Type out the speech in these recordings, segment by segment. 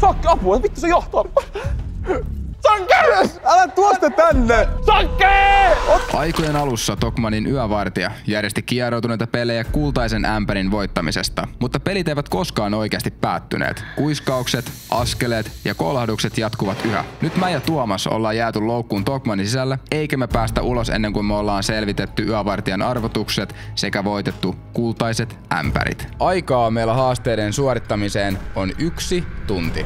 Sakke apua, vittu se johtaa! Sanke! Älä tuo sitä tänne! Sanke! Aikojen alussa Tokmannin yövartija järjesti kieroutuneita pelejä kultaisen ämpärin voittamisesta, mutta pelit eivät koskaan oikeasti päättyneet. Kuiskaukset, askeleet ja kolahdukset jatkuvat yhä. Nyt mä ja Tuomas ollaan jääty loukkuun Tokmannin sisälle, eikä me päästä ulos ennen kuin me ollaan selvitetty yövartijan arvotukset sekä voitettu kultaiset ämpärit. Aikaa meillä haasteiden suorittamiseen on 1 tunti.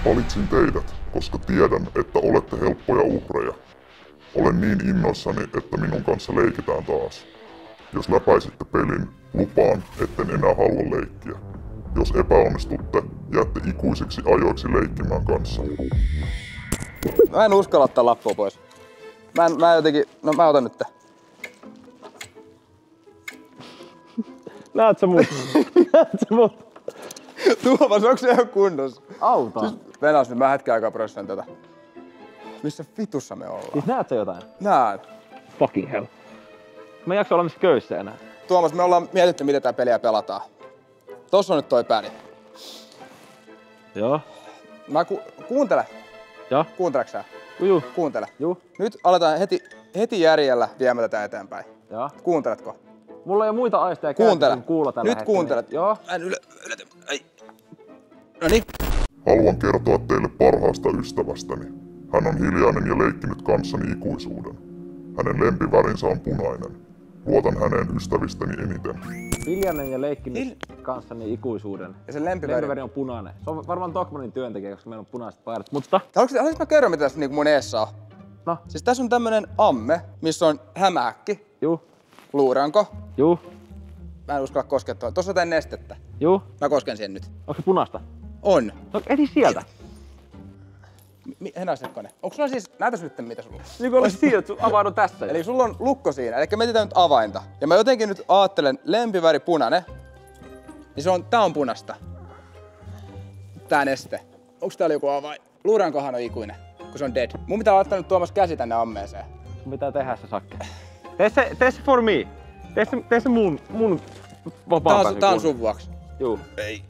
Valitsin teidät, koska tiedän, että olette helppoja uhreja. Olen niin innoissani, että minun kanssa leikitään taas. Jos läpäisitte pelin, lupaan, etten enää halua leikkiä. Jos epäonnistutte, jäätte ikuisiksi ajoiksi leikkimään kanssa. Mä en uskalla ottaa lappua pois. Mä jotenkin... No mä otan nyt. Näet sä mut? Tuomas, onks se ihan kunnossa? Auta. Siis Venäs nyt, mä hetken aikaa prosessan tätä. Missä vitussa me ollaan? Siis näet sä jotain? Näen. Fucking hell. Mä en jaksa olla missä köyssä enää. Tuomas, me ollaan mietitty, miten tää peliä pelataan. Tossa on nyt toi peli. Joo. Kuuntele. Joo. Kuunteleksä sä? Juu. Kuuntele. Juu. Nyt aletaan heti järjellä viemään tätä eteenpäin. Joo. Kuunteletko? Mulla ei oo muita aisteja Kuuntele. kuulla tällä Nyt hetkellä. kuuntelet. Joo. Mä en ylety. Ai. Noniin. Haluan kertoa teille parhaasta ystävästäni. Hän on hiljainen ja leikkinyt kanssani ikuisuuden. Hänen lempivärinsä on punainen. Luotan häneen ystävistäni eniten. Hiljainen ja leikkinyt kanssani ikuisuuden. Ja sen lempiväri on punainen. Se on varmaan Tokmannin työntekijä, koska meillä on punaiset paidat. Mutta... Haluaisin mä kerron, mitä tässä niinku mun eessä on? No. Siis tässä on tämmönen amme, missä on hämähäkki, Juu. luuranko. Juu. Mä en uskalla koskea tuohon. Tossa on jotain nestettä. Juu. Mä kosken siihen nyt. Onko se punaista? On. No eti sieltä. Henä Sekkonen. Onko sulla siis, näytäs nyt mitä sulla on. Niin kuin olisi siitä, että sun avaudun tässä. Eli sulla on lukko siinä, eli me etsitään nyt avainta. Ja mä jotenkin nyt ajattelen, lempiväri punainen, niin tää on punasta. Tää neste. Onks täällä joku avain? Luurankohan on ikuinen, kun se on dead. Mun pitää laittaa nyt Tuomas käsi tänne ammeeseen. Sun pitää tehdä se Sakke. Tee se for me. Tee se mun vapaan pääsyn. Tää on sun vuoksi. Juu. Ei.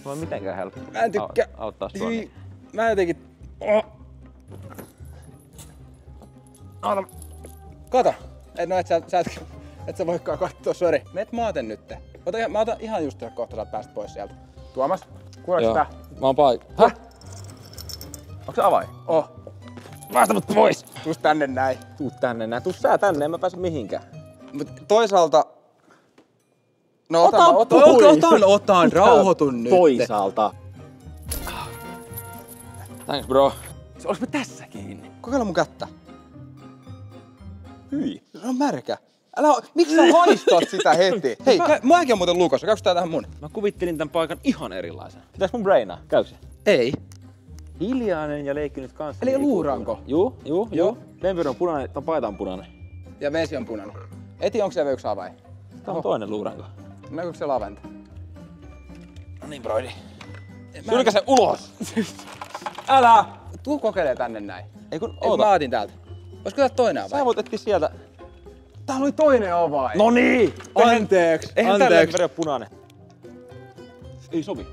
Mä oon mitenkään helppo. Mä en tykkää. Auttaa sua. Niin. Mä jotenkin... Kato! No et sä voikaan kattoo, sori. Meet maaten nytte. Mä otan ihan just kohta saat päästä pois sieltä. Tuomas, kuuleeko tää? Mä oon Häh? Onko se avain? Oh. Päästä mut pois! Tuu tänne näin. Tuu tänne näin. Tuu sä tänne, en mä pääse mihinkään. Mut toisaalta... No otan, rauhoitun nyt. Toisaalta. Thanks bro. Olis me tässä kiinni? Kokeilla mun kättä. Hyi. Se on märkä. Miksi sä haistat sitä heti? Hei, muakin on muuten lukossa. Käykö tää tähän mun? Mä kuvittelin tän paikan ihan erilaisen. Pitäis mun brainaa? Käykö se? Ei. Hiljainen ja leikkinyt kanssa. Eli luuranko? Juu. Lempiri on punainen, tän paita on punainen. Ja vesi on punainen. Eti, onko siellä yksi avain? Tää on toinen luuranko. Näkyykö se laventa? No niin, broidi. Sylkä se ulos! Älä! Tuu kokeilee tänne näin. Ei kun, Mä otin täältä. Olisiko tää toinen avain? Sä voit etsiä sieltä. Täällä oli toinen avain. No niin! Anteeksi. Eihän tää lempiri oo punainen. Ei sovi.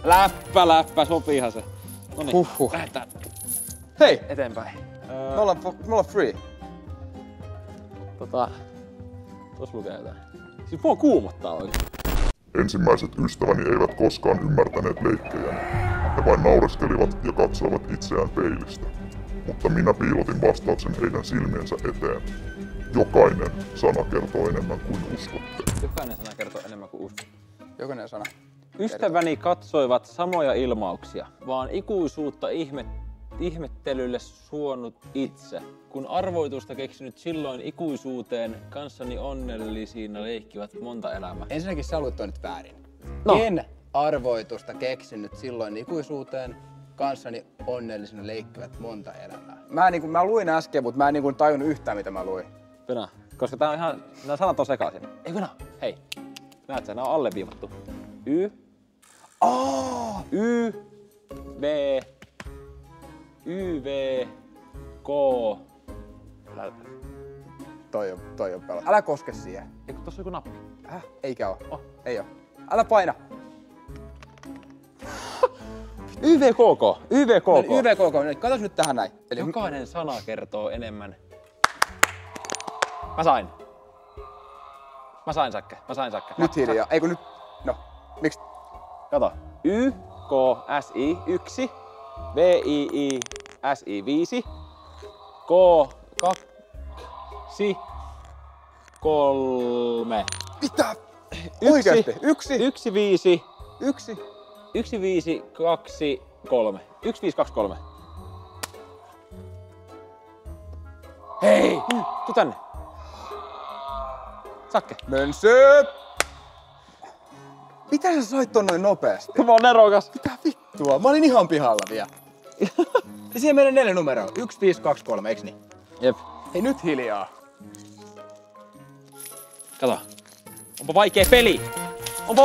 Läppä, sopiihan se. Noniin, lähdetään Hei! eteenpäin. Me ollaan free. Tuossa lukee jotain. Siis mua kuumottaa oikein. Ensimmäiset ystäväni eivät koskaan ymmärtäneet leikkejäni. He vain naureskelivat ja katsoivat itseään peilistä. Mutta minä piilotin vastauksen heidän silmiensä eteen. Jokainen sana kertoo enemmän kuin uskotte. Jokainen sana kertoo enemmän kuin uskot. Jokainen sana. Ystäväni katsoivat samoja ilmauksia, vaan ikuisuutta ihmettelylle suonut itse. Kun arvoitusta keksinyt silloin ikuisuuteen, kanssani onnellisina leikkivät monta elämää. Ensinnäkin sä luit toi nyt väärin. No. En arvoitusta keksinyt silloin ikuisuuteen, kanssani onnellisina leikkivät monta elämää. Mä luin äsken, mutta mä en tajunnut yhtään mitä mä luin. Venä, koska tää on ihan, nämä sanat on sekaisin. Ei Venä, hei. Näet sä, nää on alleviivattu. Y. Y. V. Y. V. K. Toi on pelaa. Älä koske siihen. Eikö tossa on joku nappi? Eikä oo. Ei oo. Älä paina. YVKK. YVKK. Katos nyt tähän näin. Eli Jokainen sana kertoo enemmän. Mä sain. Sakke. nyt hiljaa. Ei kun nyt. No. Miksi? Kato. Y, K, S, I, 1. V, I, S, I, 5. K, 2. 3. Mitä? Oikeesti? 1, 5. 1. 1, 5, 2, 3. 1, 5, 2, 3. Hei! Tuu tänne. Sakke. Mönsö! Mitä sä sait ton noin nopeasti? Mä oon nerokas. Mitä vittua? Mä olin ihan pihalla vielä. Ja siihen menee 4 numeroa. 1, 5, 2, 3, eiks niin? Jep. Hei nyt hiljaa. Kato. Onpa vaikea peli. Oh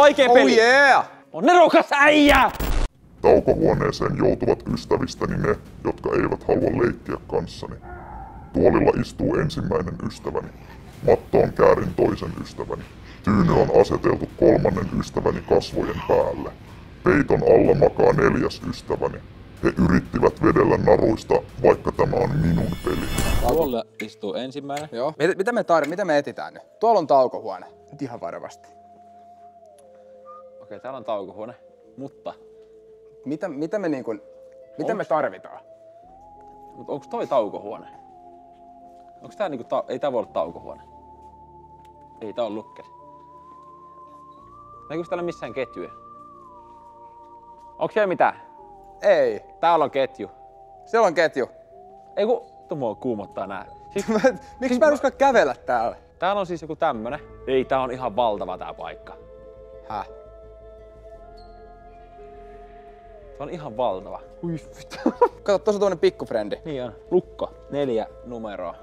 yeah! On nerokas äijä! Taukohuoneeseen joutuvat ystävistäni ne, jotka eivät halua leikkiä kanssani. Tuolilla istuu ensimmäinen ystäväni. Mattoon käärin toisen ystäväni. Tyyny on aseteltu kolmannen ystäväni kasvojen päälle. Peiton alla makaa 4. ystäväni. He yrittivät vedellä naruista, vaikka tämä on minun peli. Tuolla istuu ensimmäinen. Joo. Mitä me etitään nyt? Tuolla on taukohuone. Nyt ihan varmasti. Okei, täällä on taukohuone. Mutta Mitä me niinku... Mitä me tarvitaan? onks toi taukohuone? Onks tää niinku ei tää voi olla taukohuone? Ei tää on lukkari. Näkyykö täällä missään ketjuja? Onks siellä mitään? Ei. Täällä on ketju. Siellä on ketju. Ei kun mua kuumottaa nää. Siis, Miksi mä en uskalla kävellä täällä? täällä on siis joku tämmönen. Ei, tää on ihan valtava tää paikka. Häh? Se on ihan valtava. Ui vittu. Kato, tossa on tommonen pikkufrendi. Niin on. Lukko. 4 numeroa.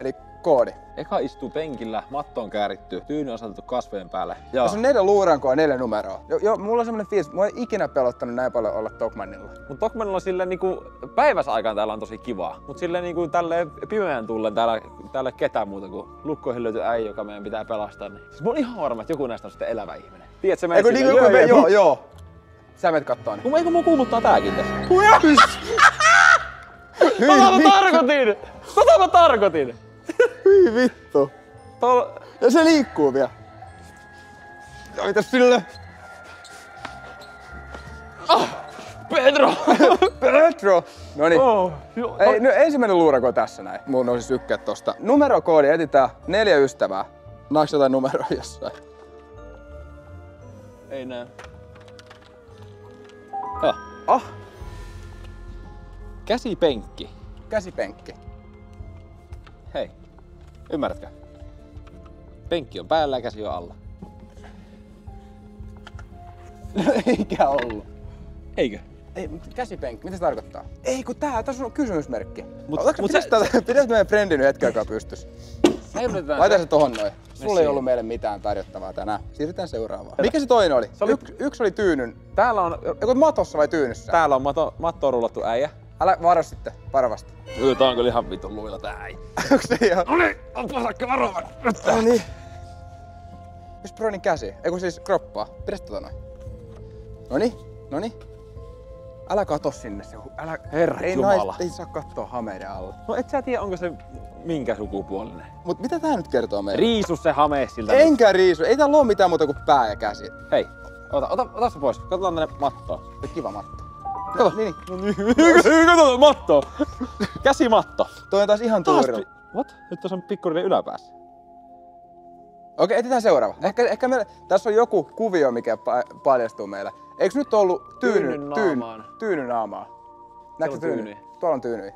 Eli koodi. Eka istuu penkillä, matto on kääritty, tyyny on asetettu kasvojen päälle. Ja Tässä on 4 luurankoa ja 4 numeroa. Joo, mulla on semmonen fiilis, mua ei ikinä pelottanut näin paljon olla Tokmannilla. Mut Tokmanilla on silleen niinku, päiväsaikaan täällä on tosi kivaa. Mut silleen niinku tälleen pimeän tullen täällä ei ole ketään muuta kuin lukkoihin löytyy äijä, joka meidän pitää pelastaa. Niin. Siis mä oon ihan varma, että joku näistä on sitten elävä ihminen. Tiedätkö, mä Joo. Sä menet kattoo ne. Eikö mua kuumuttaa tääkin tässä? Tota mä tarkoitin! Hyi vittu. Tol... Ja se liikkuu vielä. Ja mitäs sille? Pedro! Noniin. Ei, nyt ensimmäinen luuranko on tässä näin. Mulla nousi sykkeet tosta. Numerokoodi etsitään 4 ystävää. Näetkö jotain numeroa jossain? Ei näe. Käsipenkki. Käsipenkki. Hei, ymmärrätkö? Penkki on päällä ja käsi on alla. Eikä ollut. Eikö? Ei, mutta käsipenkki, mitä se tarkoittaa? Ei kun tässä on kysymysmerkki. Mut pidätkö meidän frendi nyt hetken aikaa pystyssä? Laita se tohon noin. Sulla ei ollut meille mitään tarjottavaa tänään. Siirrytään seuraavaan. Mikä se toinen oli? Yksi oli Tyynyn. Täällä on... Eiku matossa vai Tyynyssä? Täällä on mattoon rullattu äijä. Älä varo sitten, varovasti. Tää on kyllä ihan vitun luilla tää äijä. Onks se ihan... Noniin, onpa sakka varovan. Noniin. Missä Bronin käsi? Eiku siis kroppaa. Pidä tota noin. Noniin. Älä kato sinne. Älä... Herra Jumala. Ei saa katsoa hameiden alla. No et sä tiedä, onko se minkä sukupuolinen. Mut mitä tää nyt kertoo meille? Riisu se hame siltä. Enkä riisu. Ei täällä oo mitään muuta kuin pää ja käsi. Hei, ota se pois. Katsotaan tänne mattoon. Kiva matto. Kato. Niin. Kato matto. Käsimatto. Toi on taas ihan tuurilla. What? Nyt tässä on pikkurinen yläpäässä. Okei, etsitään seuraava. Ehkä meillä... Tässä on joku kuvio, mikä paljastuu meille. Eiks nyt ollut Tyynyn naamaa? Näetkö Tyyny? Tuolla on Tyyny.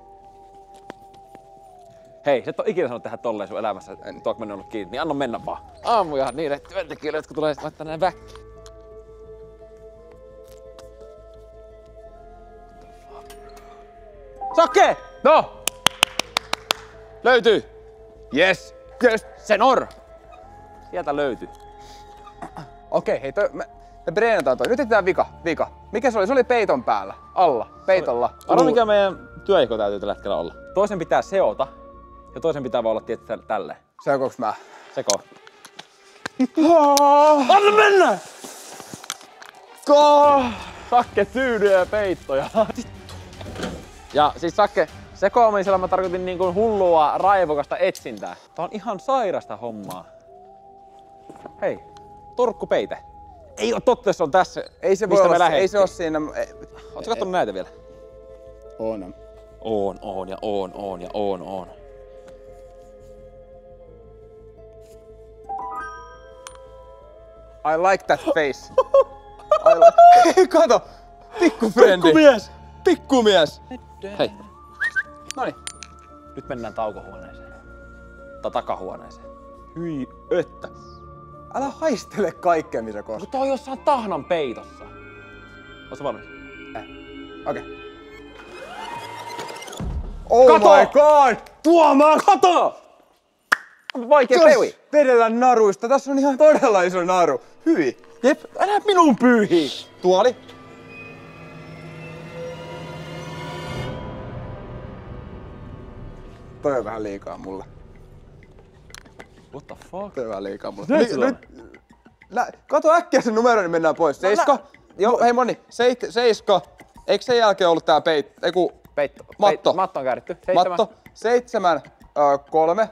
Hei, sä et oo ikinä sanonut tehdä tolleen sun elämässä, Tokman on ollut kiinni, niin anna mennä vaan. Aamuja niille työntekijöille, jotka tulee laittaa näin väkkiin. Sakke! No! Löytyy! Yes! Senor! Sieltä löytyy. Okei, hei me breenataan toi. Nyt etsitään vika. Mikä se oli? Se oli peiton päällä. Alla. Peitolla. Arvo mikä meidän työjako täytyy tällä hetkellä olla. Toisen pitää seota ja toisen pitää vaan olla tietysti tälleen. Sekoks mä? Seko. Anna mennä! Sakke tyydyjä ja peittoja. Ja siis Sakke, sekoamisella mä tarkoitin niin kuin hullua, raivokasta etsintää. Tää on ihan sairasta hommaa. Hei, torkkupeite. Ei oo totta, jos on tässä. Ei se voi mistä me olla, lähdettiin. ei se oo siinä. Ootko kattonut näitä vielä? On. On. I like that face. Kato! Pikkufrendi. Pikkumies. Hei, Noniin. nyt mennään taukohuoneeseen. Tai takahuoneeseen. Hyi että. Älä haistele kaikkea, missä Kun koskaan. tää on jossain tahnan peitossa. Ootko valmis? Okei. Oh Kato! my god! Tuomaan, kato! On vaikea peui. Vedellä naruista. Tässä on ihan todella iso naru. Hyi. Jep, älä minun pyyhii. Tuoli. Toi on vähän liikaa mulle. What the fuck? Toi on vähän liikaa mulle. Näet sä ton? Kato äkkiä se numero, niin mennään pois. Seisko. Joo, hei Moni. Seisko. Eikö sen jälkeen ollut tää Peitto. Matto. Matto on kääritty. Matto. 7, 3,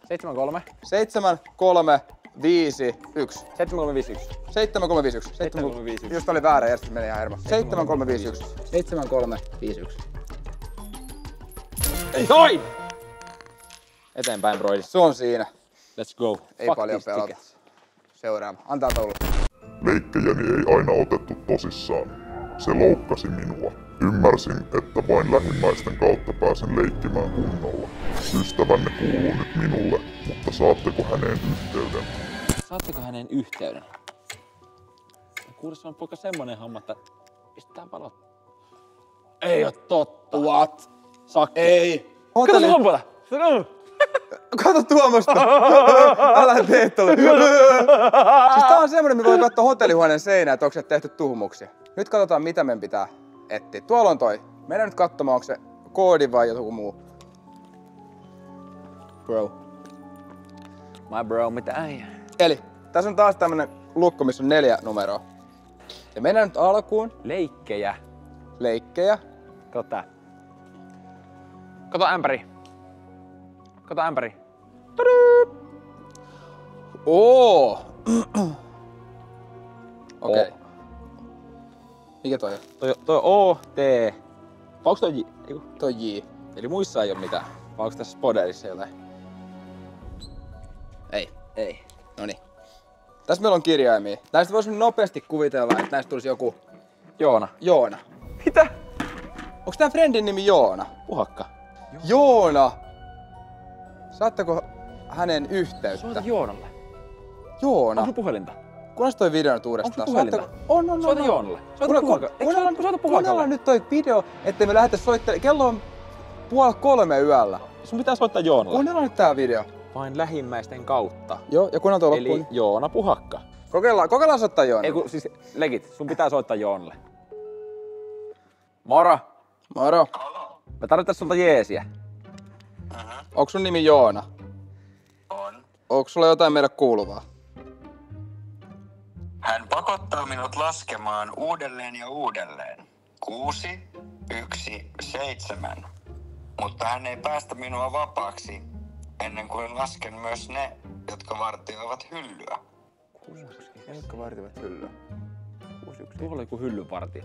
73. 7, 3, 5, 1. 7351. 7, 3, 5, 1. 7351. Just oli väärä järjestys, meni ihan hermo. 7, 3, 5, 1. 7, 3, 5, 1. Noin! Eteenpäin, broidi. Se on siinä. Let's go. Ei Fuck paljon these pelata. tickets. Seuraava. Antaa taulu. Leikkejäni ei aina otettu tosissaan. Se loukkasi minua. Ymmärsin, että vain lähimmäisten kautta pääsen leikkimään kunnolla. Ystävänne kuuluu nyt minulle, mutta saatteko häneen yhteyden? Saatteko hänen yhteyden? Kuulostaa on poika semmonen homma, että pistetään valot. Ei oo totta. What? Sakke. Ei. Kato sun hampata. Kato Tuomosta. Älä tee tolle. Siis tää on semmonen, me voi katsoa hotellihuoneen seinää, että onko se tehty tuhmuksia. Nyt katsotaan, mitä meidän pitää etsiä. Tuolla on toi. Mennään nyt katsomaan, onko se koodi vai joku muu. Bro. My bro, mitä äijä? Eli tässä on taas tämmönen lukko, missä on 4 numeroa. Ja mennään nyt alkuun. Leikkejä. Leikkejä. Kato tää. Kato ämpäri. Kato ämpäri. Oo. Okei. Mikä toi on? Toi O, T. Vai onks toi J? Eiku. Toi J. Eli muissa ei oo mitään. Vai onks tässä spoderissa jotain? Ei. Noniin. Tässä meillä on kirjaimia. Näistä voisi nopeasti kuvitella, että näistä tulisi joku Joona. Joona. Mitä? Onks tää friendin nimi Joona? Puhakka. Joona! Saatteko hänen yhteyttä? Soita Joonalle. Joona. Onko sun puhelinta? Kuunnellaan toi video nyt uudestaan. Onko sun puhelinta? On. Soita Joonalle. Soita Puhakalle. Soita Puhakalle. Kuunnellaan nyt toi video, ettei me lähdetä soittelemaan. Kello on 2:30 yöllä. Sun pitää soittaa Joonalle. Kuunnellaan nyt tää video. Vain lähimmäisten kautta. Joo, ja kuunnellaan tuo Eli loppuun. Joona Puhakka. Kokeillaan soittaa Joona. Ei kun siis legit, sun pitää soittaa Joonalle. Moro! Moro. Me tarvitais sulta jeesiä. Onko sun nimi Joona? On. Onko sulla jotain meille kuuluvaa? Hän pakottaa minut laskemaan uudelleen ja uudelleen. 6, 1, 7. Mutta hän ei päästä minua vapaaksi ennen kuin lasken myös ne, jotka vartioivat hyllyä. Ne, jotka vartivat hyllyä. 6-1. Tuolla oli joku hyllypartia.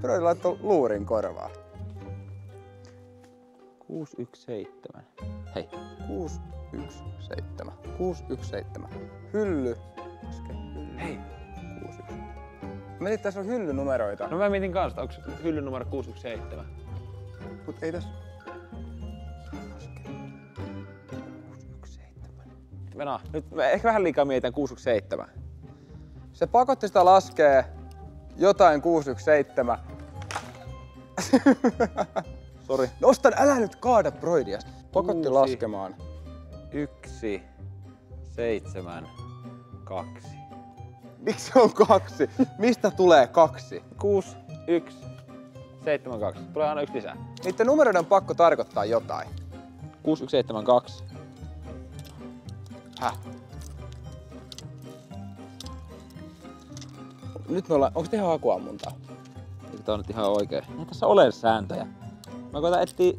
Brody laittoi luurin korvaa. 617. Hei. 617. 617. Hylly. Hei. 61. Mietit, tässä on hyllynumeroita. No mä mietin kanssa, onko hyllyn numero 617? Mut ei tässä... Venä, nyt mä ehkä vähän liikaa mietitään 617. Se pakotti sitä laskee jotain 617. Sori. Nostan, älä nyt kaada Broidia. Pakotti 6, laskemaan. 1, 7, 2. Miksi se on 2? Mistä tulee 2? 6, 1, 72. Tulee aina yksi lisää. Niiden numeroiden on pakko tarkoittaa jotain. 6172. Häh? Nyt me ollaan... Onks tehdä hakuammuntaa? Eikö tää on nyt ihan oikein? Ei tässä ole sääntöjä. Mä koitan etsiä...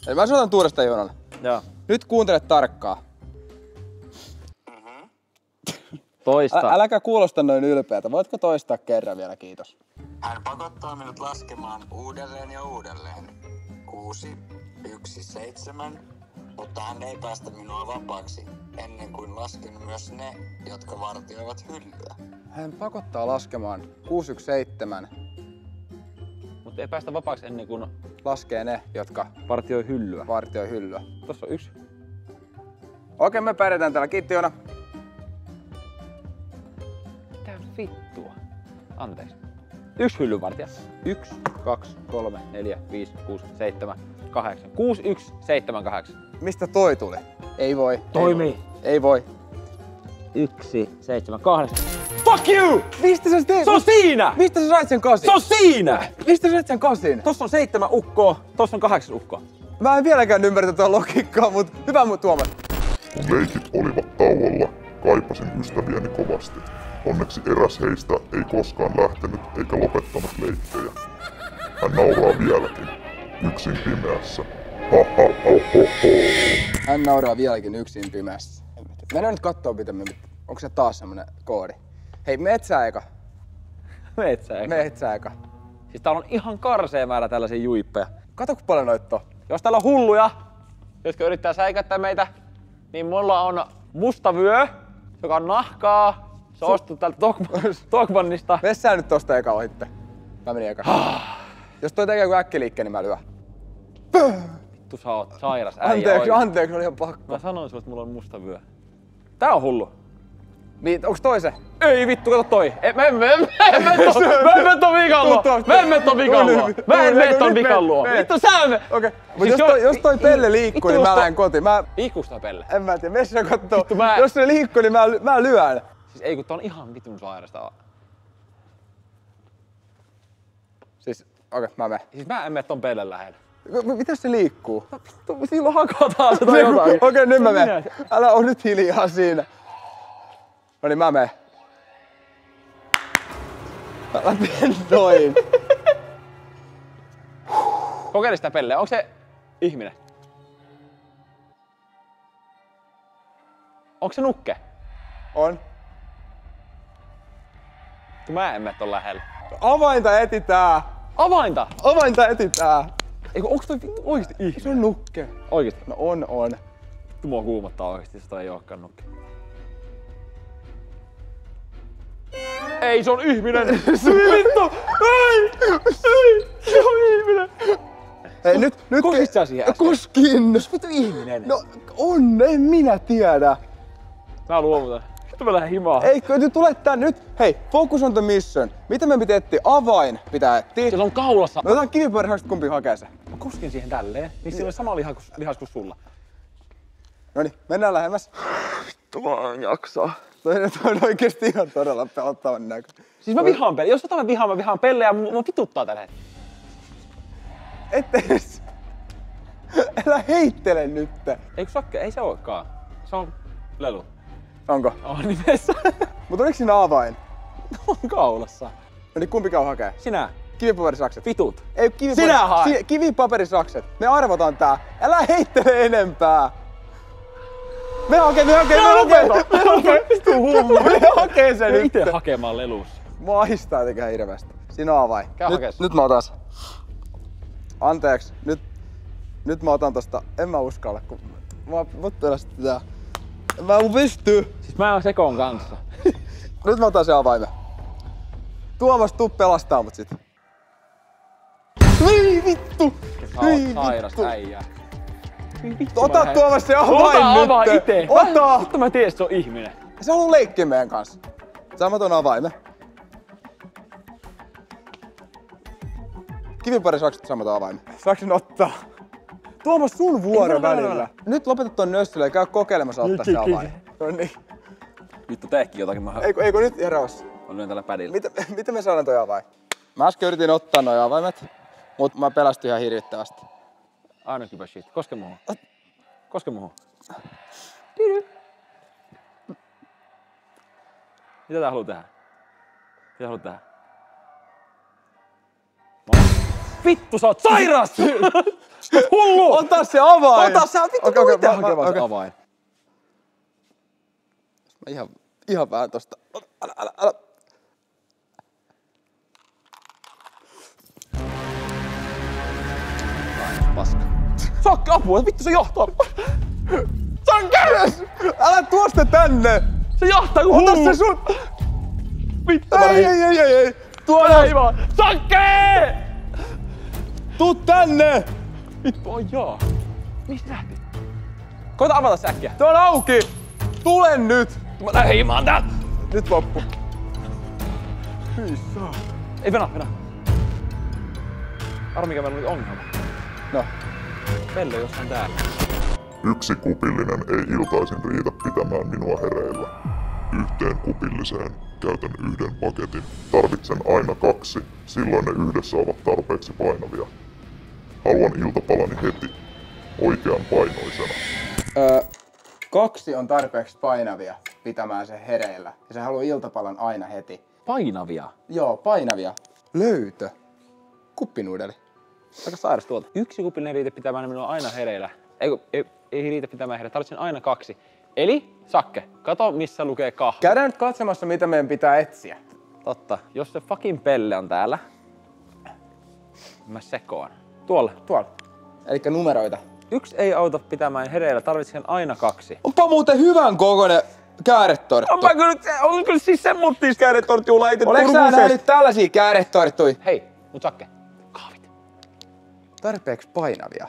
Eli mä soitan Tuuresta Joonalle. Joo. Nyt kuuntele tarkkaan. Toista. Äläkä kuulosta noin ylpeätä. Voitko toistaa kerran vielä, kiitos. Hän pakottaa minut laskemaan uudelleen ja uudelleen. 6, 1, 7, mutta hän ei päästä minua vapaaksi ennen kuin lasken myös ne, jotka vartioivat hyllyä. Hän pakottaa laskemaan 617. Mutta ei päästä vapaaksi ennen kuin Laskee ne, jotka partioi hyllyä. vartioi hyllyä. Tossa on yksi. Okei, me pärjätään täällä. Kiitti Joona. Mitä vittua? Anteeksi. Yksi hyllyvartija. 1, 2, 3, 4, 5, 6, 7, 8. 6, 1, 7, 8. Mistä toi tuli? Ei voi. Toimii. Ei voi. 1, 7, 8. Fuck you! Mistä sä teet? Se on siinä! Mistä sä sait sen kasin? Se on siinä! Mistä sä sait sen kasin? Tossa on 7 ukkoa, tossa on 8 ukkoa. Mä en vieläkään ymmärrä tätä logiikkaa, mut hyvä Tuomas. Kun leikit olivat tauolla, kaipasin ystäviäni kovasti. Onneksi eräs heistä ei koskaan lähtenyt eikä lopettanut leikkejä. Hän nauraa vieläkin, yksin pimeässä. Ha ha ha ho ho. Hän nauraa vieläkin yksin pimeässä. Mennään nyt kattoo pitämään, onko se taas semmonen koodi. Hei, metsää eka. Metsää eka. Siis täällä on ihan karsea määrä tällaisia juippeja. Kato kun paljon noita on. Jos täällä on hulluja, jotka yrittää säikäyttää meitä, niin mulla on musta vyö, joka on nahkaa. Se on ostettu täältä Tokmannista. Vessää nyt tosta eka ohitte. Mä menin eka. Jos toi tekee joku äkkiliikkeen, niin mä lyön. Vittu sä oot sairas äijä. Anteeksi, oli ihan pakko. Mä sanoin sulle, että mulla on musta vyö. Tää on hullu. Niin, onks toi se? Ei vittu, kato toi. Mä en mene ton vikan luo. Mä en mene ton vikan luo. Mä en mene ton vikan luo. Vittu sä me. Okei, mut jos toi pelle liikkuu, niin mä lähden kotiin. Liikkuuks toi pelle? En mä tiedä, messä kattoo. Vittu, Jos se liikkuu, niin mä lyön. Siis ei kun tää on ihan vitun sairasta. Siis, okei, mä menen. Siis mä en mene ton pellen lähelle. Mitä se liikkuu? Vittu, silloin hakataan se tai jotain. Okei, nyt mä menen. Älä oo nyt hiljaa siinä. No niin, mä menen. Mä teen noin. Kokeile sitä pelleä. Onko se ihminen? Onko se nukke? On. Mä en mene ton lähelle. Avainta etitään. Avainta! Avainta etitään. Eikö onks toi oikeesti ihminen? Se on nukke. Oikeesti? No on. Vittu mua kuumottaa oikeesti, se toi ei ookaan nukke. Ei, se on ihminen! Vittu! Ei! Se on ihminen! Hei, nyt Koskit sä siihen äsken? Koskin! Vittu ihminen! No on, en minä tiedä. Mä luovutan. Vittu mä lähden himaan. Eikö nyt tule tän nyt? Hei, focus on the mission. Mitä me pitää etsiä? Avain pitää etsiä. Sillä on kaulassa. Me otetaan kivipyörähakset, kumpi hakee se. Mä koskin siihen tälleen. Niin sillä on sama lihas kuin sulla. Noniin, mennään lähemmäs. Vittu mä en jaksaa. Toi on oikeesti ihan todella pelottavan näkö. Siis mä vihaan pellejä. Jos mä vihaan pellejä ja mua vituttaa tällä hetkellä. Ette edes. Älä heittele nyt. Eikö sakke? Ei se olekaan. Se on lelu. Onko? On nimessä. Mut oliko siinä avain? On kaulassa. Noniin, kumpi käy hakee? Sinä. Kivipaperisakset. Vitut. Ei, Sinä hae! Kivipaperisakset. Me arvotaan tää. Älä heittele enempää. Me hakee. Vittu hullu. Me hakee se nyt. Itse hakemaan lelussa. Mua ahistaa jotenkin hirveästi. Siinä on avain. Käy hakee. Nyt mä otan. Anteeksi. Nyt mä otan tosta. En mä uskalla, kun mut pelästytään. Mä en pysty. Siis mä oon Sekon kanssa. Nyt mä otan sen avaimen. Tuomas, tuu pelastaa mut sit. Ei vittu! Sä oot sairas äijä. Ota Tuomas se avain Ota nyt! avaa ite! Ota! Vittu mä tiedän, se on ihminen. Se haluu leikkiä meidän kanssa. Sä mä ton avaimen. Kiviparisakset sä mä ton avaimen. Saaks sen ottaa? Tuomas, sun vuoro välillä. Nyt lopeta ton nössillä ja käy kokeilemassa ottaa se avain. Noniin. Vittu teekki jotakin mä Eikö nyt erossa? lyön tällä pädillä. Miten me saadaan toi avain? Mä äsken yritin ottaa noi avaimet, mut mä pelästyin ihan hirvittävästi. Aina hyvä shit. Koske muuhun. Koske muuhun. Mitä tää haluaa tehdä? Mitä haluat tehdä? Vittu, sä oot sairas! Hullu! Ota se avain! Ota se, vittu, Okei, mitä mä- hakemaan se okei. avain? Mä ihan vähän tosta. Älä. Paska. Saakka apua, vittu se jahtaa! Sanke! Älä tuo sitä tänne! Se jahtaa kun Ota hullu! se sun! Vittu, Ei! Tuo ei vaan! Sakke! Tuu tänne! Vittu, oi jaa. Mistä lähti? Koita avata se äkkiä. Tuo on auki! Tule nyt! Mä lähden himaan täältä. Nyt loppu. Ei venä. Arvo mikä meillä oli ongelma. No. Pelle on jossain täällä. Yksi kupillinen ei iltaisin riitä pitämään minua hereillä. Yhteen kupilliseen käytän 1 paketin. Tarvitsen aina 2, silloin ne yhdessä ovat tarpeeksi painavia. Haluan iltapalani heti, oikean painoisena. 2 on tarpeeksi painavia pitämään sen hereillä. Ja se haluaa iltapalan aina heti. Painavia. Joo, painavia. Löytö. Kuppinuudeli. Aika sairas tuolta. Yksi kupillinen riitä pitämään minua aina hereillä. Ei riitä pitämään hereillä. Tarvitsen aina 2. Eli, Sakke, kato missä lukee kahvi. Käydään nyt katsomassa, mitä meidän pitää etsiä. Totta. Jos se fucking Pelle on täällä, mä sekoan. Tuolla. Tuolla. Elikkä numeroita. 1 ei auta pitämään hereillä. Tarvitsen aina 2. Onpa muuten hyvän kokoinen kääretorttu. On kyllä siis semmoittis kääretorttiu laitettu. Oletko sä nähnyt tällaisia kääretorttuja? Hei, mut Sakke. Kahvit. Tarpeeksi painavia.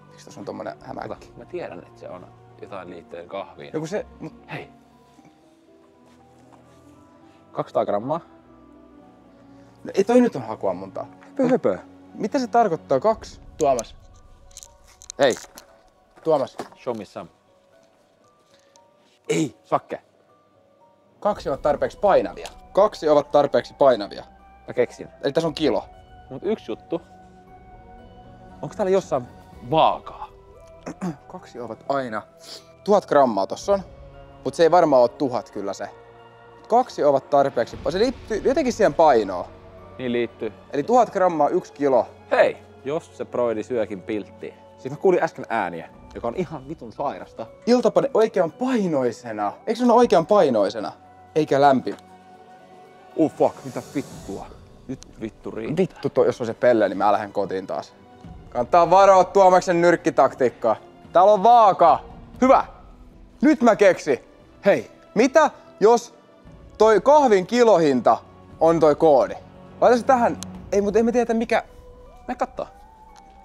Miksi tässä on tommonen hämähäkki? Mä tiedän, että se on jotain liittyen kahviin. Joku se... Hei. 200 grammaa. No, ei toi nyt on hakuammuntaa. Höpö. Mitä se tarkoittaa 2? Tuomas. Hei, Tuomas. show me some. Ei, Sakke. 2 ovat tarpeeksi painavia. 2 ovat tarpeeksi painavia. Mä keksin. Eli tässä on kilo. Mut yksi juttu. Onko täällä jossain vaakaa? 2 ovat aina 1000 grammaa tossa on. Mut se ei varmaan oo 1000 kyllä se. 2 ovat tarpeeksi. Se liittyy jotenkin siihen painoon. Niin liittyy. Eli 1000 grammaa 1 kilo. Hei, jos se broidi syökin pilttiin. Siis mä kuulin äsken ääniä, joka on ihan vitun sairasta. Iltapane oikean painoisena. Eikö se ole oikean painoisena? Eikä lämpi. Fuck, mitä vittua? Nyt vittu riittää. Vittu, jos on se Pelle, niin mä lähden kotiin taas. Kannattaa varoa Tuomaksen nyrkkitaktiikkaa. Täällä on vaaka. Hyvä. Nyt mä keksin. Hei, mitä jos toi kahvin kilohinta on toi koodi? Laita se tähän. Ei, mutta emme tiedä mikä. Me kattoo.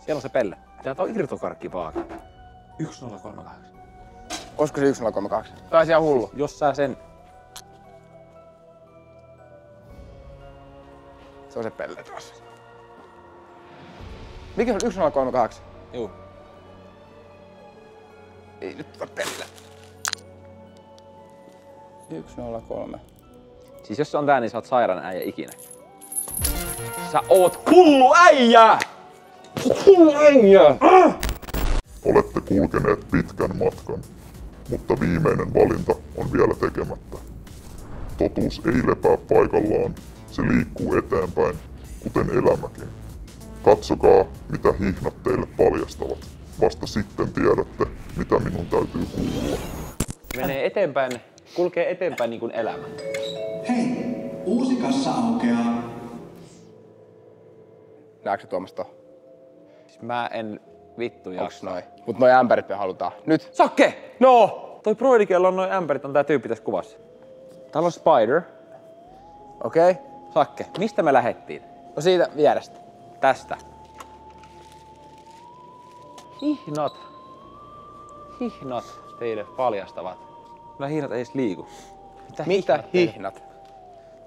Siellä on se Pelle. Tää on irtokarkki vaaka. 1038. Olisiko se 1032? Tai se on hullu. Jos sä sen... Se on se Pelle tuossa. Mikä se on 1038? Juu. Ei nyt tuota Pelle. 103. Siis jos se on tää, niin sä oot sairaan äijä ikinä. Sä oot hullu äijä! Hullu äijä! Olette kulkeneet pitkän matkan, mutta viimeinen valinta on vielä tekemättä. Totuus ei lepää paikallaan, se liikkuu eteenpäin, kuten elämäkin. Katsokaa, mitä hihnat teille paljastavat. Vasta sitten tiedätte, mitä minun täytyy kuulla. Menee eteenpäin, kulkee eteenpäin niin kuin elämä. Hei, uusi kassa aukeaa. Näetkö Tuomas tohon? Siis mä en vittu Onks jaksa. noi? Mut noi ämpärit me halutaan. Nyt. Sakke! No! Toi broidikella on noin ämpärit, on tää tyyppi tässä kuvassa. Täällä on Spider. Okei. Okay. Sakke, mistä me lähettiin? No siitä vierestä. Tästä. Hihnat teille paljastavat. Nämä hihnat ei edes liiku. Mitä teille? hihnat?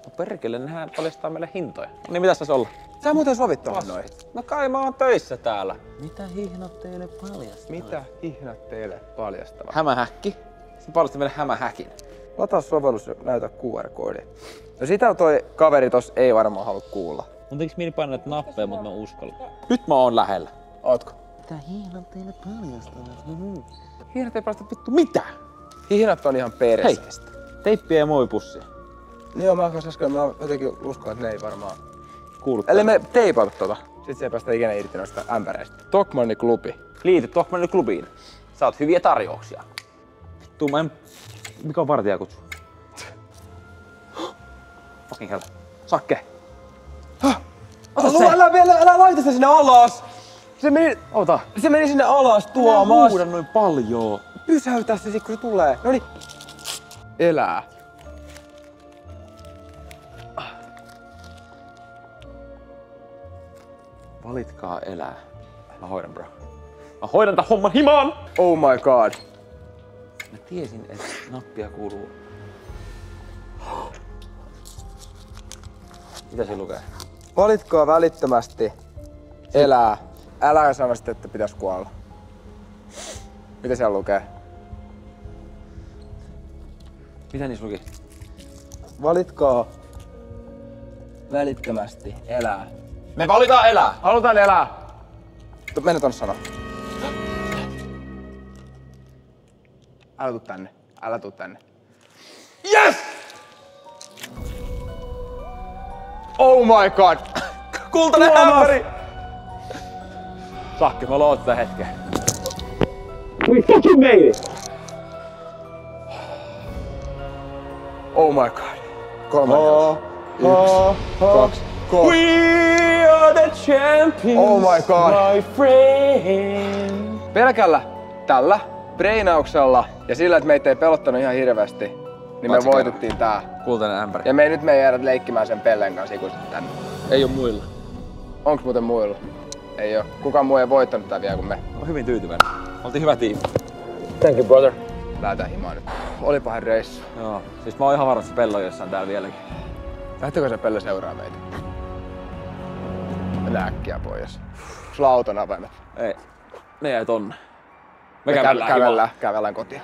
No perkele, nehän paljastaa meille hintoja. No niin, mitäs tässä olla? Sä muuten sovit tohon noin. No kai mä oon töissä täällä. Mitä hihnat teille paljastavat? Mitä hihnat teille paljastavat? Hämähäkki. Se paljasti meille hämähäkin. Lataa sovellus ja näytä QR-koodia. No sitä toi kaveri tossa ei varmaan halua kuulla. Mun tekis mieli painaa näitä nappeja, mutta mä uskalla. Nyt mä oon lähellä. Ootko? Mitä hihnat teille paljastaa? Hihnat ei paljasta vittu mitään. Hihnat on ihan perseestä. Teippiä ja muovipussia. Niin joo, mä jotenkin uskon, että ne ei varmaan Kuuluu. Eli me teipata tota. Sit se ei päästä ikinä irti noista ämpäreistä. Tokmanni klubi. Liity Tokmannin klubiin. Saat hyviä tarjouksia. Vittu, mä en... Mikä on vartijakutsu? Fucking hell. Sakke. Älä laita sitä sinne alas! Ota. Se meni sinne alas Mä Tuomas! huudan noin paljon. Pysäytä se sit kun se tulee. Noniin. Elää. Valitkaa elää. Mä hoidan, bro. Mä hoidan tän homman himaan! Oh my god. Mä tiesin, että nappia kuuluu. Mitä siinä lukee? Valitkaa välittömästi. Elää. Älä sano sitten, että pitäis kuolla. Mitä siellä lukee? Mitä niissä luki? Valitkaa välittömästi. Elää. Me valitaan elää! Halutaan elää! Mennä tonne sanoa. Älä tuu tänne. Älä tuu tänne. Yes! Oh my god! Kultainen ämpäri! Sakke, mä luotan tätä hetkeä. We fucking made it! Oh my god. 3, 2, 1. We are the champions, Oh my god. my friend. Pelkällä tällä brainauksella ja sillä, että meitä ei pelottanut ihan hirveästi, niin me voitettiin tää. Kultainen ämpäri. Ja me nyt ei jäädä leikkimään sen Pellen kanssa ikuisesti tänne. Ei oo muilla. Onks muuten muilla? Ei oo. Kukaan muu ei voittanut tää vielä kuin me. Mä oon hyvin tyytyväinen. Oltiin hyvä tiimi. Thank you, brother. Lähetään himaan nyt. Olipahan reissu. Joo. Siis mä oon ihan varma, että se Pello on jossain täällä vieläkin. Lähtikö se Pelle seuraa meitä? Mennään äkkiä pois. Sulla on auton avaimet. Ei. Ne jäi tonne. Me kävellään kotiin.